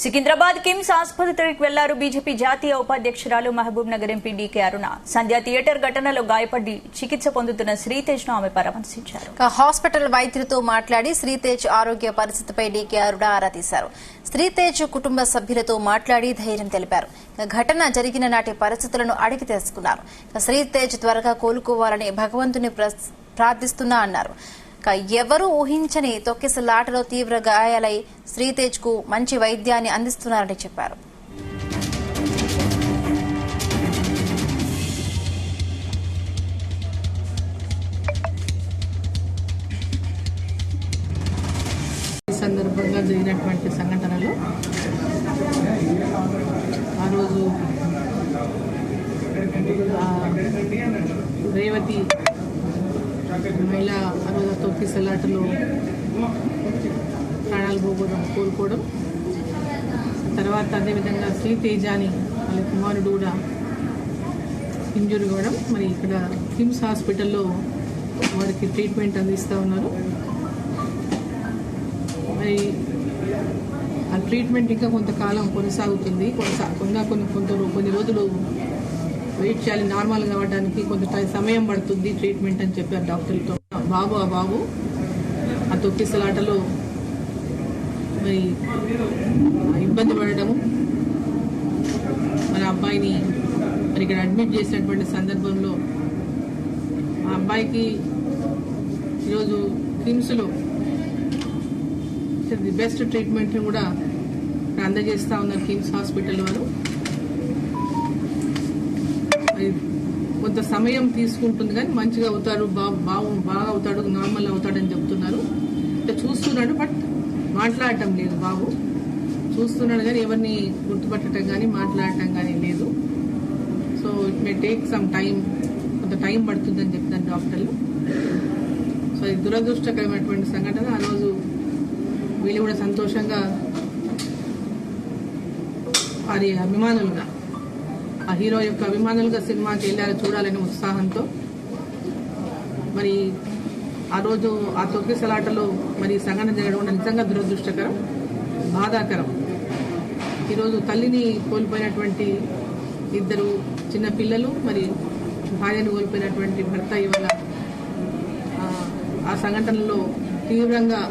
సికింద్రాబాద్ కిమ్స్ ఆసుపత్రికి వెళ్లారు బీజేపీ జాతీయ ఉపాధ్యక్షురాలు మహబూబ్ నగర్ ఎంపీ డీకే అరుణ. సంధ్య థియేటర్ ఘటనలో గాయపడి చికిత్స పొందుతున్న శ్రీతేజ్ ను ఆమె పరామర్శించారు. హాస్పిటల్ వైద్యులతో మాట్లాడి శ్రీతేజ్ ఆరోగ్య పరిస్థితిపై డీకే అరుణ ఆరా తీశారు. శ్రీతేజ్ కుటుంబ సభ్యులతో మాట్లాడి ధైర్యం తెలిపారు. ఘటన జరిగిన నాటి పరిస్థితులను అడిగి తెలుసుకున్నారు. శ్రీతేజ్ త్వరగా కోలుకోవాలని భగవంతుని ప్రార్థిస్తున్నా అన్నారు. ఎవరూ ఊహించని తొక్కిసలాటలో తీవ్ర గాయాలై శ్రీతేజ్ కు మంచి వైద్యాన్ని అందిస్తున్నారని చెప్పారు. ఈ సందర్భంగా జరిగినటువంటి సంఘటనలో ఆ రోజు రేవతి మహిళ ఆ రోజు తొక్కిసలాటలో ప్రాణాలు కోల్పోవడం, తర్వాత అదేవిధంగా శ్రీతేజాని వాళ్ళ కుమారుడు కూడా ఇంజూరీ అవ్వడం, మరి ఇక్కడ కిమ్స్ హాస్పిటల్లో వారికి ట్రీట్మెంట్ అందిస్తూ ఉన్నారు. మరి ఆ ట్రీట్మెంట్ ఇంకా కొంతకాలం కొనసాగుతుంది. కొన్ని రోజులు వెయిట్ చేయాలి, నార్మల్ కావడానికి కొంత సమయం పడుతుంది ట్రీట్మెంట్ అని చెప్పారు డాక్టర్లతో. ఆ బాబు ఆ తొక్కిసలాటలో మరి ఇబ్బంది పడడము, మన అబ్బాయిని మరి ఇక్కడ అడ్మిట్ చేసినటువంటి సందర్భంలో ఆ అబ్బాయికి ఈరోజు కిమ్స్లో ది బెస్ట్ ట్రీట్మెంట్ కూడా అందజేస్తూ ఉన్నారు కిమ్స్ హాస్పిటల్ వారు. కొంత సమయం తీసుకుంటుంది కానీ మంచిగా అవుతాడు, బాగా అవుతాడు, నార్మల్ అవుతాడని చెప్తున్నారు. అంటే చూస్తున్నాడు, బట్ మాట్లాడటం లేదు. బాబు చూస్తున్నాడు కానీ ఎవరిని గుర్తుపట్టడం కానీ మాట్లాడటం కానీ లేదు. So it may take some time, కొంత టైం పడుతుందని చెప్తారు డాక్టర్లు. సో ఇది దురదృష్టకరమైనటువంటి సంఘటన. ఆ రోజు వీళ్ళు కూడా సంతోషంగా వారి అభిమానులుగా, ఆ హీరో యొక్క అభిమానులుగా సినిమాకి వెళ్ళారు చూడాలనే ఉత్సాహంతో. మరి ఆ రోజు ఆ తొక్కిసలాటలో మరి సంఘటన జరగడం నిజంగా దురదృష్టకరం, బాధాకరం. ఈరోజు తల్లిని కోల్పోయినటువంటి ఇద్దరు చిన్న పిల్లలు, మరి భార్యను కోల్పోయినటువంటి భర్త ఇవాళ ఆ సంఘటనలో తీవ్రంగా